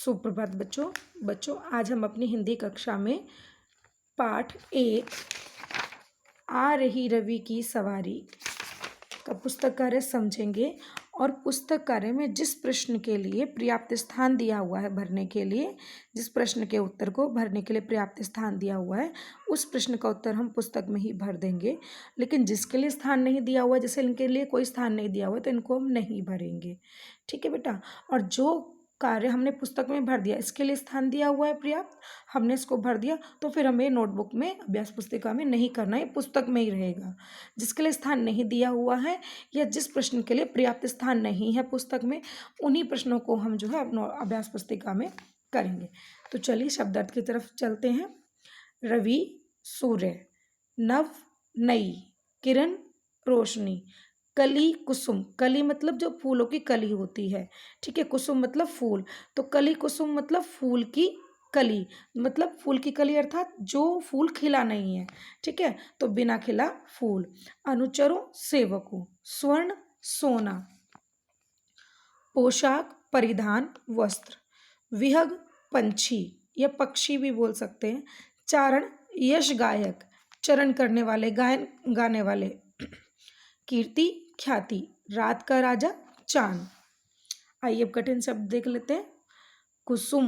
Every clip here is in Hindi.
सुप्रभात बच्चों। आज हम अपनी हिंदी कक्षा में पाठ 1 आ रही रवि की सवारी का पुस्तक कार्य समझेंगे और पुस्तक कार्य में जिस प्रश्न के लिए पर्याप्त स्थान दिया हुआ है भरने के लिए, जिस प्रश्न के उत्तर को भरने के लिए पर्याप्त स्थान दिया हुआ है उस प्रश्न का उत्तर हम पुस्तक में ही भर देंगे। लेकिन जिसके लिए स्थान नहीं दिया हुआ है, जैसे इनके लिए कोई स्थान नहीं दिया हुआ है, तो इनको हम नहीं भरेंगे। ठीक है बेटा। और जो कार्य हमने पुस्तक में भर दिया, इसके लिए स्थान दिया हुआ है पर्याप्त, हमने इसको भर दिया, तो फिर हमें नोटबुक में, अभ्यास पुस्तिका में नहीं करना है, पुस्तक में ही रहेगा। जिसके लिए स्थान नहीं दिया हुआ है या जिस प्रश्न के लिए पर्याप्त स्थान नहीं है पुस्तक में, उन्हीं प्रश्नों को हम जो है अपना अभ्यास पुस्तिका में करेंगे। तो चलिए शब्दार्थ की तरफ चलते हैं। रवि सूर्य, नव नई, किरण रोशनी, कली कुसुम, कली मतलब जो फूलों की कली होती है, ठीक है, कुसुम मतलब फूल, तो कली कुसुम मतलब फूल की कली, मतलब फूल की कली अर्थात जो फूल खिला नहीं है, ठीक है, तो बिना खिला फूल। अनुचरों सेवकों, स्वर्ण सोना, पोशाक परिधान वस्त्र, विहग पंछी या पक्षी भी बोल सकते हैं, चारण यश गायक, चरण करने वाले, गायन गाने वाले, कीर्ति ख्याति, रात का राजा चांद। आइए अब कठिन शब्द देख लेते हैं। कुसुम,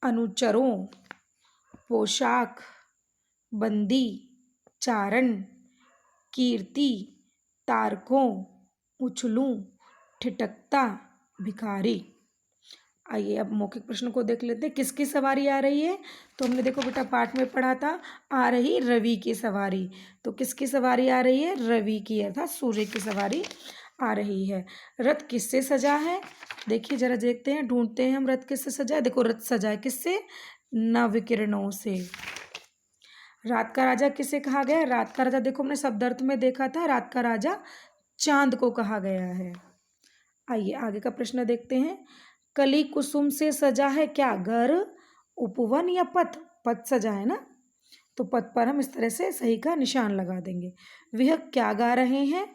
अनुचरों, पोशाक, बंदी, चारण, कीर्ति, तारकों, उछलूं, ठिठकता, भिखारी। आइए अब मौखिक प्रश्न को देख लेते हैं। किसकी सवारी आ रही है? तो हमने देखो बेटा पाठ में पढ़ा था, आ रही रवि की सवारी। तो किसकी सवारी आ रही है? रवि की, अर्थात सूर्य की सवारी आ रही है। रथ किससे सजा है? देखिए जरा देखते हैं, ढूंढते हैं हम रथ किससे सजा है। देखो रथ सजा है किससे? नव किरणों से। रात का राजा किसे कहा गया? रात का राजा देखो हमने शब्दार्थ में देखा था, रात का राजा चांद को कहा गया है। आइए आगे का प्रश्न देखते हैं। कली कुसुम से सजा है क्या? घर, उपवन या पथ? पथ सजा है ना, तो पथ पर हम इस तरह से सही का निशान लगा देंगे। वह क्या गा रहे हैं?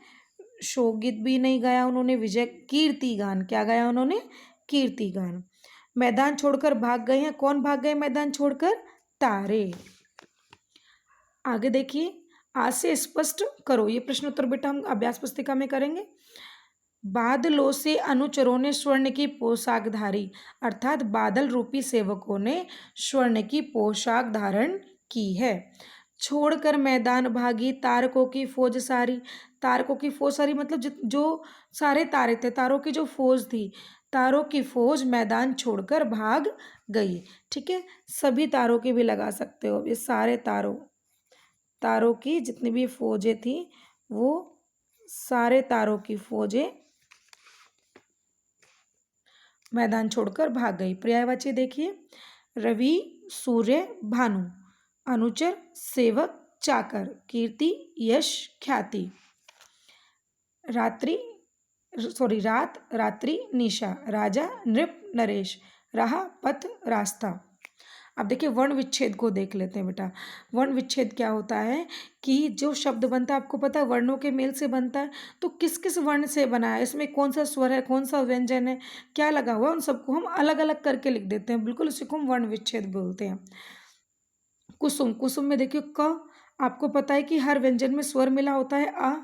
शोकगीत भी नहीं गाया उन्होंने, विजय कीर्ति गान। क्या गाया उन्होंने? कीर्ति गान। मैदान छोड़कर भाग गए हैं, कौन भाग गए मैदान छोड़कर? तारे। आगे देखिए, आज से स्पष्ट करो, ये प्रश्न उत्तर बेटा हम अभ्यास पुस्तिका में करेंगे। बादलों से अनुचरों ने स्वर्ण की पोशाक धारी, अर्थात बादल रूपी सेवकों ने स्वर्ण की पोशाक धारण की है। छोड़कर मैदान भागी तारकों की फौज सारी, तारकों की फौज सारी मतलब जो सारे तारे थे, तारों की जो फौज थी, तारों की फौज मैदान छोड़कर भाग गई। ठीक है, सभी तारों की भी लगा सकते हो, ये सारे तारों की जितनी भी फौजें थी वो सारे तारों की फौजें मैदान छोड़कर भाग गई। पर्यायवाची देखिए, रवि सूर्य भानु, अनुचर सेवक चाकर, कीर्ति यश ख्याति, रात रात्रि निशा, राजा नृप नरेश, राह पथ रास्ता। अब देखिए वर्ण विच्छेद को देख लेते हैं बेटा। वर्ण विच्छेद क्या होता है कि जो शब्द बनता है, आपको पता है वर्णों के मेल से बनता है, तो किस किस वर्ण से बना है, इसमें कौन सा स्वर है, कौन सा व्यंजन है, क्या लगा हुआ है, उन सबको हम अलग अलग करके लिख देते हैं। बिल्कुल उसी को हम वर्ण विच्छेद बोलते हैं। कुसुम, कुसुम में देखिए क, आपको पता है कि हर व्यंजन में स्वर मिला होता है आ,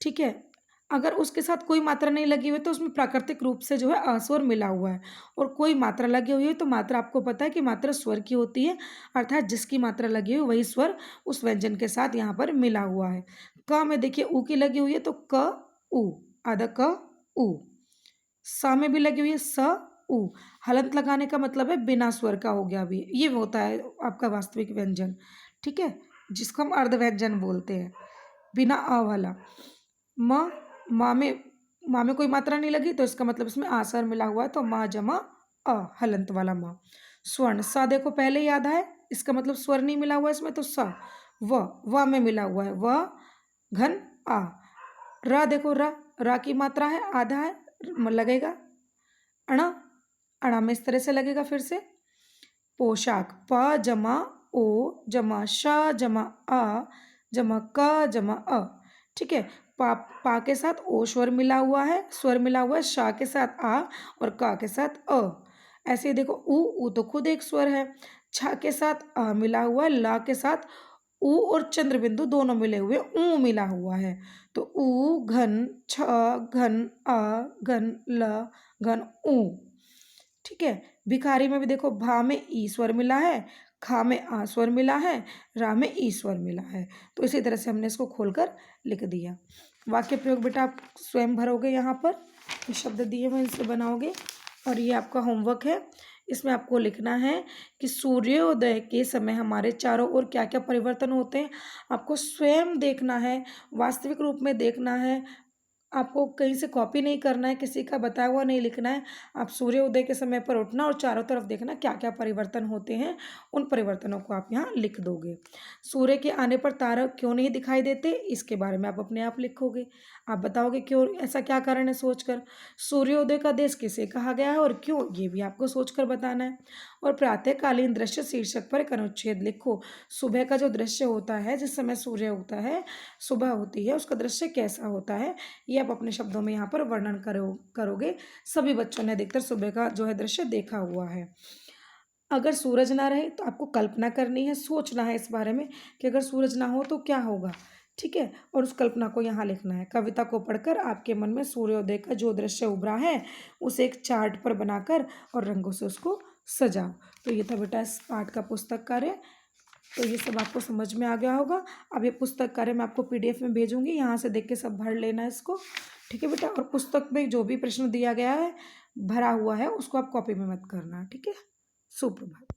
ठीक है, अगर उसके साथ कोई मात्रा नहीं लगी हुई तो उसमें प्राकृतिक रूप से जो है अस्वर मिला हुआ है, और कोई मात्रा लगी हुई है तो मात्रा आपको पता है कि मात्रा स्वर की होती है, अर्थात जिसकी मात्रा लगी हुई वही स्वर उस व्यंजन के साथ यहाँ पर मिला हुआ है। क में देखिए ऊ की लगी हुई है तो क ऊ, आधा क ऊ। स में भी लगी हुई है स ऊ, हलंत लगाने का मतलब है बिना स्वर का हो गया अभी, ये होता है आपका वास्तविक व्यंजन, ठीक है, जिसको हम अर्ध व्यंजन बोलते हैं, बिना अ वाला। माँ में कोई मात्रा नहीं लगी तो इसका मतलब इसमें आसर मिला हुआ है, तो माँ जमा अ, हलंत वाला माँ। स्वर्ण, स देखो पहले ही आधा है, इसका मतलब स्वर नहीं मिला हुआ इसमें, तो स। व में मिला हुआ है, व घन आ। र देखो र की मात्रा है, आधा है, लगेगा। अण, अणा में इस तरह से लगेगा फिर से। पोशाक, प जमा ओ जमा श जमा अ जमा क जमा अ, ठीक है, पा के साथ ओ स्वर मिला हुआ है, श के साथ आ और क के साथ अ। ऐसे ही देखो ऊ तो खुद एक स्वर है, छ के साथ अ मिला हुआ है, ला के साथ ऊ और चंद्र बिंदु दोनों मिले हुए ऊ मिला हुआ है। तो ऊ घन छ घन अ घन ल घन ऊ। ठीक है। भिखारी में भी देखो भा में ई स्वर मिला है, खा में आ स्वर मिला है, रा में ई स्वर मिला है। तो इसी तरह से हमने इसको खोलकर लिख दिया। वाक्य प्रयोग बेटा आप स्वयं भरोगे, यहाँ पर ये शब्द दिए हुए इनसे बनाओगे। और ये आपका होमवर्क है। इसमें आपको लिखना है कि सूर्योदय के समय हमारे चारों ओर क्या क्या परिवर्तन होते हैं, आपको स्वयं देखना है, वास्तविक रूप में देखना है। आपको कहीं से कॉपी नहीं करना है, किसी का बताया हुआ नहीं लिखना है। आप सूर्योदय के समय पर उठना और चारों तरफ देखना क्या क्या परिवर्तन होते हैं, उन परिवर्तनों को आप यहाँ लिख दोगे। सूर्य के आने पर तारा क्यों नहीं दिखाई देते, इसके बारे में आप अपने आप लिखोगे। आप बताओगे क्यों, ऐसा क्या कारण है सोचकर। सूर्योदय का देश किसे कहा गया है और क्यों, ये भी आपको सोचकर बताना है। और प्रातःकालीन दृश्य शीर्षक पर एक अनुच्छेद लिखो। सुबह का जो दृश्य होता है, जिस समय सूर्य उगता है, सुबह होती है, उसका दृश्य कैसा होता है, ये आप अपने शब्दों में यहाँ पर वर्णन करोगे। सभी बच्चों ने अधिकतर सुबह का जो है दृश्य देखा हुआ है। अगर सूरज ना रहे तो आपको कल्पना करनी है, सोचना है इस बारे में कि अगर सूरज ना हो तो क्या होगा। ठीक है। और उस कल्पना को यहाँ लिखना है। कविता को पढ़कर आपके मन में सूर्योदय का जो दृश्य उभरा है उसे एक चार्ट पर बनाकर और रंगों से उसको सजाओ। तो ये था बेटा इस पाठ का पुस्तक कार्य। तो ये सब आपको समझ में आ गया होगा। अब ये पुस्तक कार्य मैं आपको PDF में भेजूंगी, यहाँ से देख के सब भर लेना है इसको। ठीक है बेटा। और पुस्तक में जो भी प्रश्न दिया गया है भरा हुआ है उसको आप कॉपी में मत करना। ठीक है। सुप्रभात।